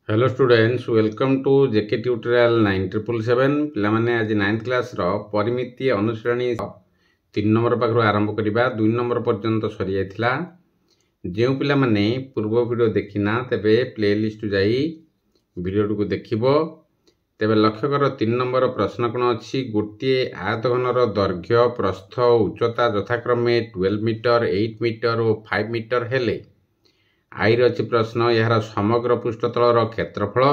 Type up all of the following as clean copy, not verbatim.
Hello students, welcome to JK tutorial 9777। पिलामाने आज 9th class रो परिमिति अनुश्रेणी 3 number पाखरु आरंभ करिबा 2 नंबर पर्यंत सरी जायथिला। जे पिलामाने पूर्व वीडियो देखिना तेबे प्लेलिस्ट जाई वीडियो को देखिबो। तेबे लक्ष्य कर 3 नंबर प्रश्न कोन अछि। गोटे आयतघनर दैर्घ्य प्रस्थ उच्चता यथाक्रमे 12 मीटर 8 मीटर और 5 मीटर हेले आई रही प्रश्न यार समग्र पृष्ठतल क्षेत्रफल,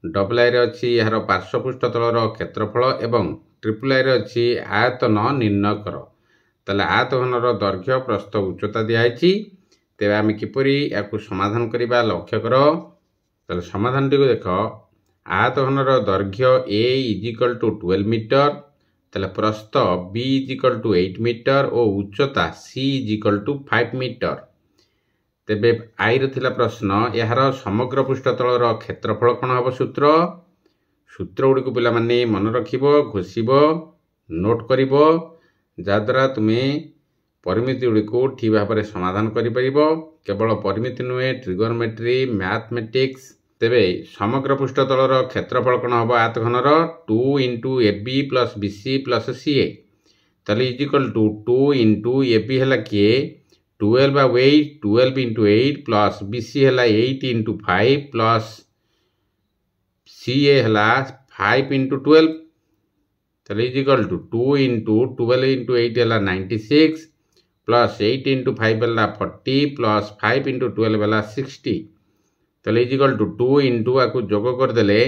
डबल आई रही यार पार्श्व पृष्ठतल क्षेत्रफल एवं ट्रिपल आई रही आयतन निर्णय कर। ताले आयतघनर दैर्घ्य प्रस्थ उच्चता दिखाई। तेज आम किपरि या समाधान करवा लक्ष्य कर। ताले समाधान टी देख। आयतघनर दैर्घ्य ए इजिकल टू 12 मीटर, ताले प्रस्थ बी इजिकल टू 8 मीटर और उच्चता सी इजिकल टू 5 मीटर। तेबे आई थिला प्रश्न यार समग्र पृष्ठतल क्षेत्रफल कौन हम सूत्र गुड़ी को पिला माने मन रखिबो, घोषिबो, नोट करिबो, जाद्वारा तुम्हें परिमिति गुड़ी को ठीक भाव में समाधान करिपरिबो। केवल परिमिति नुहे, ट्रिगोनोमेट्री, मैथमेटिक्स। तेबे समग्र पृष्ठतल क्षेत्रफल कौन हम आयतघनर 2 into AB plus BC plus CA. ताले इजिकल टू 2 इंटू एबी है किए 12 by 8 12 into 8 plus BC है 8 into 5 plus CA है 5 into 12। ताले इजिकल टू 2 into 12 into 8 है 96 plus 8 into 5 है 40 plus 5 into 12 है 60। ताले इजिकल टू 2 into आकु जोग कर देले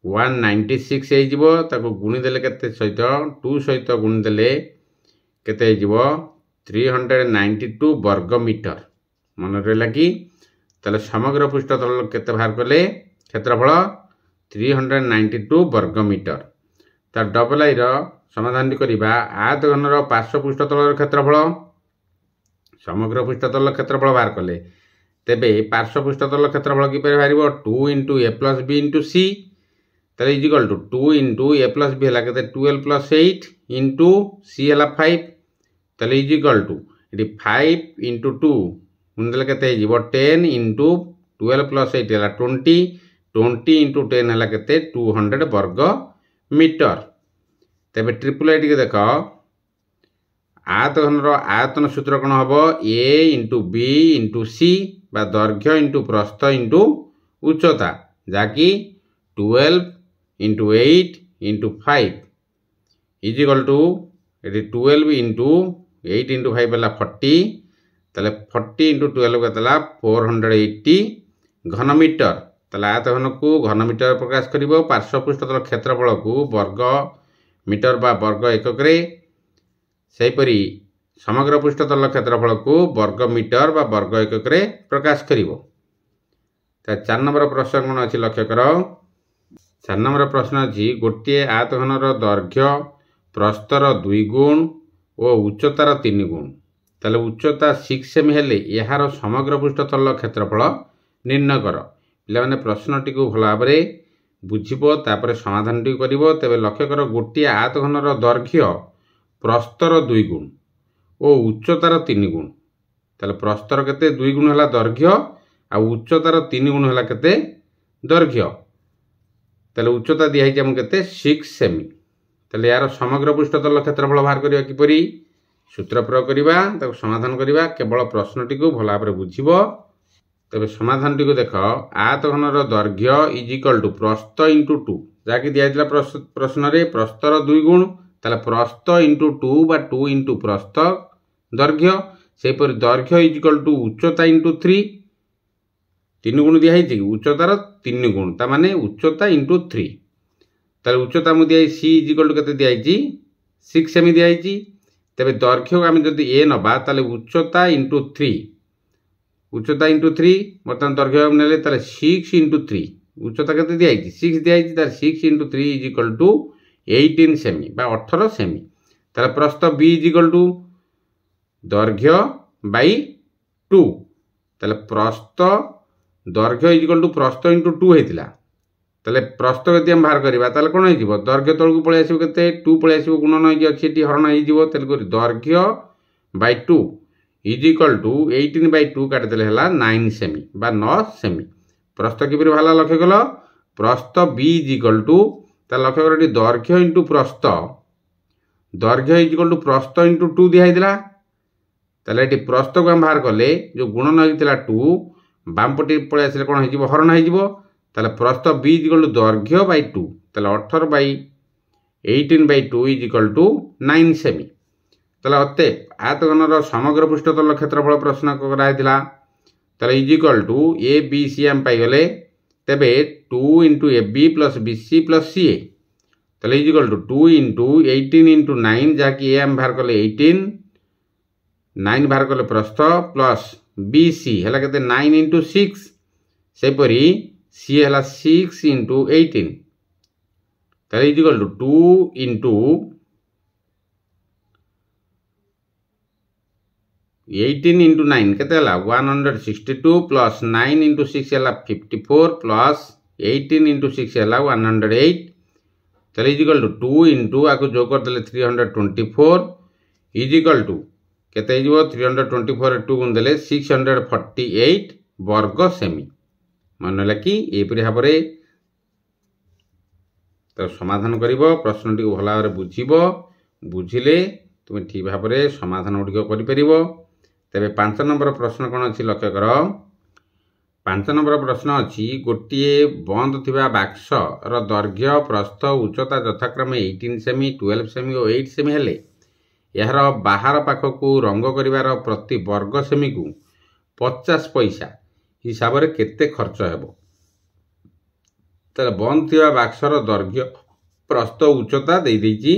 196 है जिवो। ताकु गुणी देले केते सहित 2 सहित गुणी देले केते जिवो 392 वर्ग मीटर। मन रहा कि ताले समग्र पृष्ठतल केते बाहर कले क्षेत्रफल 392 वर्ग मीटर। तार डबल आई समाधान करिबा। आयतघनर पार्श्व पृष्ठतल क्षेत्रफल समग्र पृष्ठतल क्षेत्रफल बाहर कले तेबे पार्श्व पृष्ठतल क्षेत्रफल किपर बाहर 2 into A plus B into C. ताले equal to 2 into A plus B है 12 प्लस 8 इंटू सी है 5। ताले इजिकल टू ये 5 इंटू 2 गुणदेले केते 10 इंटू 12 प्लस 8 है 20 20 इंटू 10 है केते 200 वर्ग मीटर। तेबे ट्रिपल आई देख। आयतघनर आयतन सूत्र कौन हम A into B into C बा दैर्घ्य इंटू प्रस्थ इंटू उच्चता, जाकि 12 into 8 into 5 equal to 12 into 8 into 5 है 40। ताले 40 इंटू 12 के 480 घन मीटर। ताले आयतघन को घन मीटर प्रकाश करिबो। पार्श्व पृष्ठतल क्षेत्रफल को वर्ग मीटर बा वर्ग एकक रे, सेहीपरि समग्र पृष्ठतल क्षेत्रफल को वर्ग मीटर बा वर्ग एकक रे प्रकाश करिबो। 4 नंबर प्रश्न कौन अच्छी लक्ष्य कर। 4 नंबर प्रश्न अच्छी गोटे आयतघनर दैर्घ्य प्रस्तर 2 गुण और उच्चतार 3 गुण। ताले उच्चता 6 सेमी हेले यार समग्र पृष्ठतल क्षेत्रफल निर्णय कर। पिला माने प्रश्नटी को भल भाव में बुझिबो, तापर समाधान टी करिवो। तेबे लक्ष्य कर गोटे आयतघनर दैर्घ्य प्रस्तर 2 गुण और उच्चतार 3 गुण। ताले प्रस्तर केते 2 गुण है दैर्घ्य आ उच्चतार 3 गुण है केते दैर्घ्य। ताले उच्चता दिया है केते 6 सेमी। ताले यार समग्र पृष्ठतल क्षेत्रफल बाहर करिया किपरि सूत्र प्रयोग करिबा, ताको समाधान करिबा। केवल प्रश्नटी को भल भाव में बुझिबो। तबे समाधान टी को देख। आयतघनर दैर्घ्य इजिकल टू प्रस्थ इंटू 2, जाकि दिया प्रश्न रे प्रस्तर 2 गुण। ताले प्रस्थ इंटू 2 बा 2 इंटू प्रस्थ दैर्घ्य। सेपरि दैर्घ्य इजिकल टू उच्चता इंटू 3 गुण दिया है उच्चतार 3 गुण, ता माने उच्चता इंटू 3। ताले उच्चता मुझे सी इजिकल टू के दिखाई 6 सेमी दिखाई। तेरे दैर्घ्य को आम जब ए नवा ताले उच्चता इंटू 3, उच्चता इंटू 3 बर्तमान दैर्घ्य ने 6 इंटू 3 उच्चता के दिखाई 6 दिखाई। 6 इंटू 3 इजिकल टू 18 सेमी बा 18 सेमी। ताले प्रस्थ बी इजिकल टू दैर्घ्य बाई 2। ताले प्रस्थ दैर्घ्य इजिकल टू प्रस्थ इंटू 2 होता। ताले प्रस्थ यदि हम बाहर करवा ताले कौन हो दैर्घ्य तलू पलि आसो के 2 पलि आसो गुणन होती हरण हो। दैर्घ्य बाई 2 इजिकल टू 18 by 2 काटिदेले 9 सेमी बा 9 सेमी। प्रस्थ किपरि बाहला लक्ष्य कल प्रस्थ बी इज इक्वल टू ता लक्ष्य कर दैर्घ्य इंटू प्रस्थ दैर्घ्य इज इक्वल टू प्रस्थ इंटू 2 दिखाई ताले ये प्रस्थ को हम बाहर कले जो गुणन होता 2 बामपटी पलि आसे कौन हो हरण हो प्रस्थ बी इज इक्वल टू दैर्घ्य बै 2 ताले 18 बै 18/2 इज इक्वल टू 9 सेमी ताले अते आयतघनर समग्र पृष्ठतल क्षेत्रफल प्रश्न कराइला ताले is equal to a b c आम पाइगले तेबे 2 into A B plus B C plus c a ताले is equal to 2 into 18 into 9 जहाँकि ए आम बाहर कले 18 9 बाहर कले प्रस्थ प्लस बी सी है के 9 इंटू 6 सेपरी सी है 6 इंटू 18 ताले is equal to 2 into 18 into 9 केते 162 प्लस 9 इंटू 6 है 54 प्लस 18 इंटू 6 है 108 ताले इज इक्वल टू 2 इंटू आपको जो करदे 324 इज इक्वल टू केते 324 2 गुण देले 648 वर्ग सेमी मन कि एपरि भाव तो समाधान करिवो प्रश्न टी भल भाव बुझिबो बुझिले तुम ठीक भाव समाधान गुड़िक करिपरिवो तेबे 5 नंबर प्रश्न कौन अच्छी लक्ष्य कर 5 नंबर प्रश्न अच्छी गोटे बंद थिबा बाक्स रो दैर्घ्य प्रस्थ उच्चता यथाक्रमे 18 सेमी 12 सेमी और 8 सेमी हेले यार बाहर पाखकू रंग करिवार प्रति वर्ग सेमी को 50 पैसा हिसाब से केते खर्च हेबो ताले बंद थिबा बाक्स रो दैर्घ्य प्रस्थ उच्चता दे देछि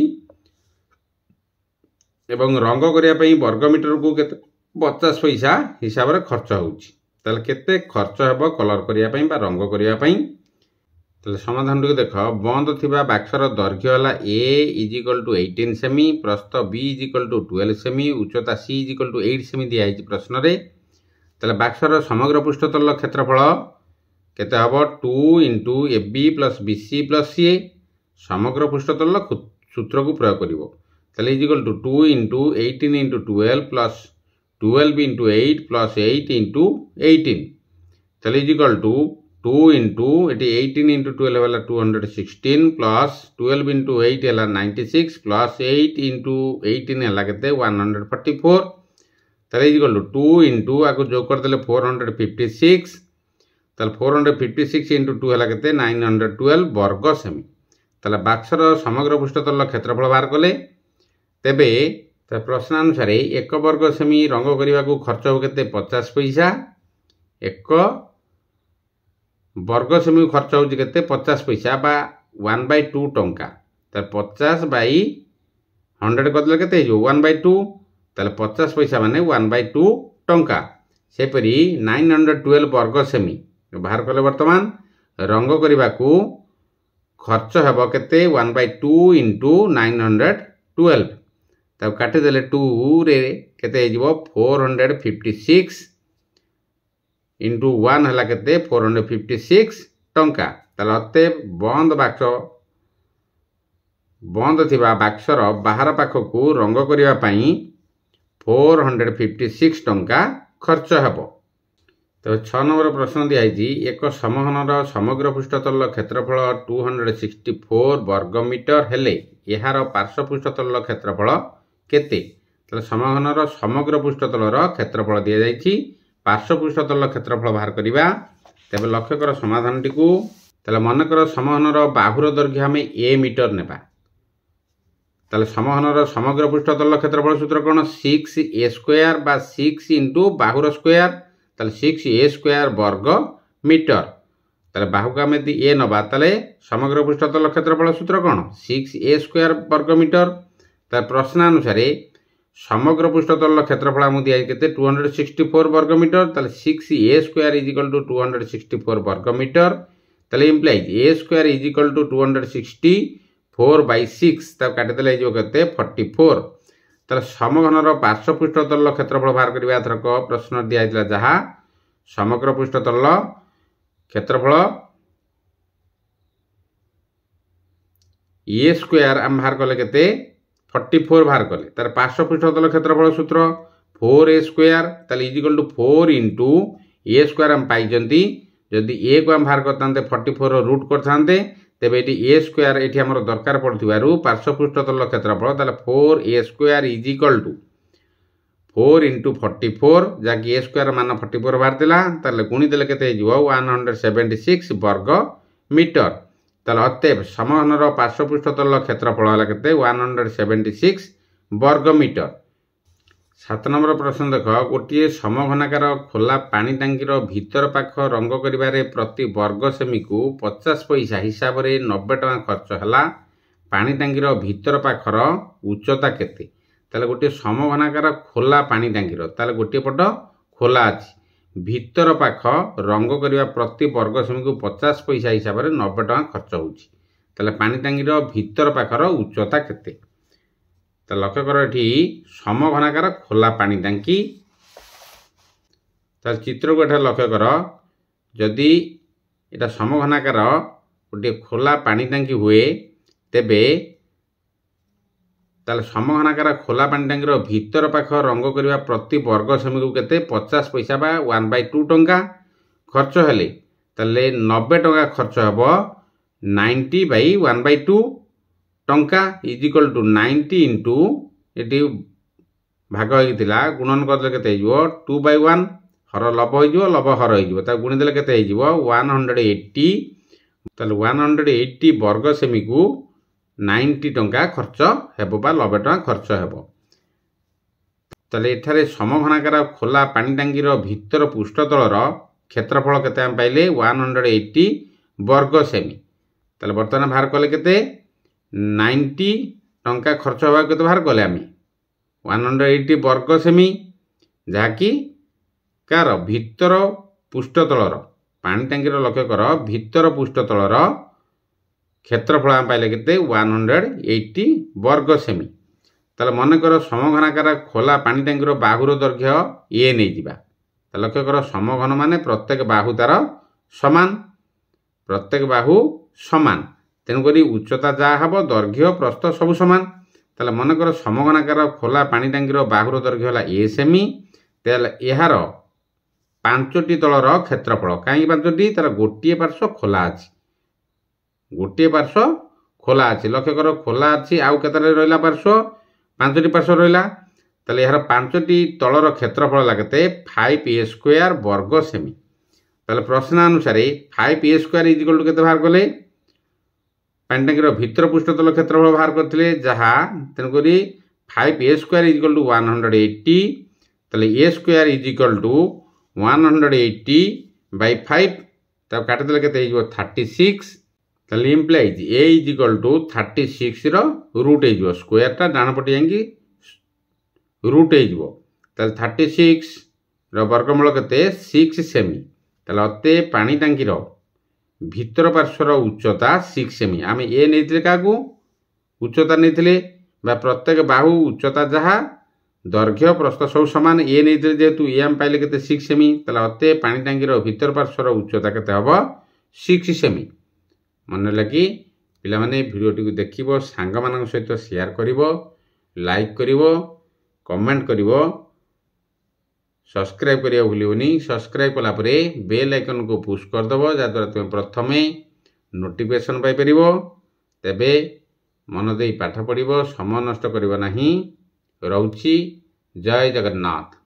एवं रंग करिया पई वर्ग मीटर को केते 50 पैसा हिसाब से खर्च होउछि ताले केते खर्च हेबो कलर करिया पई बा रंग करिया पई ताले समाधान टिक देख बंद थिबा बाक्सर दैर्घ्य हला ए इज इक्वल टू 18 सेमी प्रस्थ बी इज इक्वल टू 12 सेमी उच्चता सी इज इक्वल टू 8 सेमी दिया है प्रश्न रे ताले बाक्सर समग्र पृष्ठतल क्षेत्रफल केते हबो 2 into A B plus B C plus C समग्र पृष्ठतल सूत्र को प्रयोग करिवो ताले is equal to 2 into 18 into 12 plus 12 into 8 plus 8 into 18 ताले is equal to 2 into 18 into 12 है 216 प्लस 12 इंटू 8 है 96 प्लस 8 इंटू 18 है के 144 ताले इज इक्वल टू 2 इंटू आपको जो करदे 456 ताले 456 इंटू 2 है के 912 वर्ग सेमी ताले बाक्सर समग्र पृष्ठतल क्षेत्रफल बाहर कले तेबे प्रश्न अनुसार 1 वर्ग सेमी रंग करने को खर्च हो के 50 पैसा 1 वर्ग सेमी खर्च हो 50 पैसा बा 1/2 टंका 50 बाई 100 करदे के 1/2 ताले 50 पैसा माने 1/2 टंका सेपरी 912 वर्ग सेमी बाहर कले वर्तमान रंग करने को खर्च हेब के 1/2 इंटू 912 तब काटिदेले 2 रे केते हो 456 इंटू 1 है के 456 टंका ताले अते बंद बाक्स बंद थिबा बाक्सर बाहर पाखकू रंग करिया पई 456 टंका खर्च हेबो। तो 6 नंबर प्रश्न दिखाई एक समहनर समग्र पृष्ठतल क्षेत्रफल 264 वर्ग मीटर हेले यार पार्श्व पृष्ठतल क्षेत्रफल केते ताले समहनर समग्र पृष्ठतल क्षेत्रफल दि जाइछि पार्श्व पृष्ठतल क्षेत्रफल बाहर करिबा तेबे लक्ष्य कर समाधान टिकु ताले मन कर समहनर बाहुर दैर्घ्य हमें ए मीटर नेबा ताले समहनर समग्र पृष्ठतल क्षेत्रफल सूत्र कोन 6a² बा 6 इंटू बाहुर स्क्वायर ताले 6a² वर्ग मीटर ताले बाहु का में ए नबा ताले समग्र पृष्ठतल क्षेत्रफल सूत्र कोन 6a² वर्ग मीटर तार प्रश्न अनुसार समग्र पृष्ठतल क्षेत्रफल आम दिया के 264 वर्ग मीटर ताले 6a² इज इक्वल टू 264 वर्ग मीटर ताले implies a² is equal to 264/6 तब काटिदेले जो के 44 ताले समघनर पार्श्व पृष्ठतल क्षेत्रफल बाहर करबा थरक प्रश्न दिया जाइला जहा समग्र पृष्ठतल क्षेत्रफल a² आम बाहर कले केते 44 बाहर कले तार पार्श्व पृष्ठतल क्षेत्रफल सूत्र 4a² ताले is equal to 4 into a² हम पाई जदि ए को आम बाहर करते 44 रूट करते तेरे ये ए स्क्वायर ये आम दरकार पड़ू पार्श्वपृष्ठ तल क्षेत्रफल ताले 4a square is equal to 4 into 44 जहाँकि ए स्क्वायर मान 44 बाहर गुणीदे के 176 वर्ग मीटर ताले अतएव समघनर पार्श्वपृष्ठ तल क्षेत्रफल है के 176 वर्ग मीटर। 7 नंबर प्रश्न देख गोटे समघनाकार खोला पानी टांकीर भीतर पाख रंग करिबारे प्रति वर्ग सेमी को 50 पैसा हिसाब से 90 टका खर्च है। पानी टांकीर भीतर पाखर उच्चता केते ताले गोटे समघनाकार खोला पानी टांकीर ताले गोटे पट खोला अछि भीतर पाख रंग करिबा प्रति वर्ग सेमी को 50 पैसा हिसाब से 90 टका खर्च होउछि ताले पानी टांकीर भीतर पाखर उच्चता केते। तो लक्ष्य कर ये समघनाकार खोला पानी टांकी चित्र को लक्ष्य कर जदि यहाँ समघनाकार गोटे खोला पानी टांकी हुए तेबे ताले समघनाकार खोला पानी टांकीर भीतर पाख रंग करने प्रति वर्ग सेमी को केते 50 पैसा बा 1/2 टंका खर्च हेले ताले 90 टंका खर्च हेबो 90/1/2 टंका इज इक्वल टू 90 इंटू ये भाग होता गुणन करदे के 2/1 हर लब हो लब हर हो गुणीदे के 180 ताले 180 वर्ग सेमी को 90 टंका खर्च हेबो बा 90 टंका खर्च हेबो। ताले एठारे समघनाकार खोला पानी टांकीर भीतर पृष्ठतलर क्षेत्रफल केते हम पाइले 180 वर्ग सेमी ताले वर्तमान बाहर कले केते 90 टंका खर्च होगा के बाहर कले आम 180 वर्ग सेमी जहाँकि कार भीतर पृष्ठतलर पानी टांकीर लक्ष्य कर भीतर पृष्ठतलर क्षेत्रफल आम पाइले के 180 वर्ग सेमी ताले मन कर समघनाकार खोला पानी टांकीर बाहुर दैर्घ्य ए नहीं जिबा लक्ष्य कर समघन माने प्रत्येक बाहु तार समान प्रत्येक बाहु समान तेणुक उच्चता जहाँ हम दैर्घ्य प्रस्थ सब सामान ताले मनकर समघनाकार खोला पानी टांकीर बाहुर दैर्घ्य है ए सेमी तेल यार 5टी तलर क्षेत्रफल कहीं 5टी तार गोटे पार्श्व खोला अच्छी गोटे पार्श्व खोला अच्छी लक्ष्य कर खोला अच्छी आउ के रहा पार्श्व 5टी पार्श्व रहा ताले यार 5टी तलर क्षेत्रफल लगते 5a स्क्वायर वर्ग सेमी ताले प्रश्न अनुसार 5a square is equal to केते बाहर कले पानी टांकीर भीतर पृष्ठतल क्षेत्रफल बाहर करते जहाँ तेणुक 5a square is equal to 180 ताले A square is equal to 180/5 तब काटिदे के 36 ताले implies A is equal to 36 root हो स्क्वायर टा डाण पटे जाएंगी रूट हो 36 वर्गमूल के 6 सेमी ताले अते पानी टांकीर भीतर पार्श्वर उच्चता 6 सेमी आम ए नहीं क्या उच्चता नहीं प्रत्येक बाहु उच्चता जहाँ दैर्घ्य प्रस्थ सब सामान ए नहीं जेहेतु ए आम पाइले के 6 सेमी अते पानी टांकीर भीतर पार्श्वर उच्चता के 6 सेमी मन लगी पिला माने भिडियोटी को देखिबो सांग मानक सहित शेयर करिवो लाइक करिवो कमेंट करिवो सब्सक्राइब करिया भूलियोनी सब्सक्राइब कला परे बेल आइकन को पुश कर दबो जद्वारा तुम प्रथमे नोटिफिकेशन पाई परिबो तेबे मन देई पाठ पढ़िबो समय नष्ट करिवो नाही रहउची जय जगन्नाथ।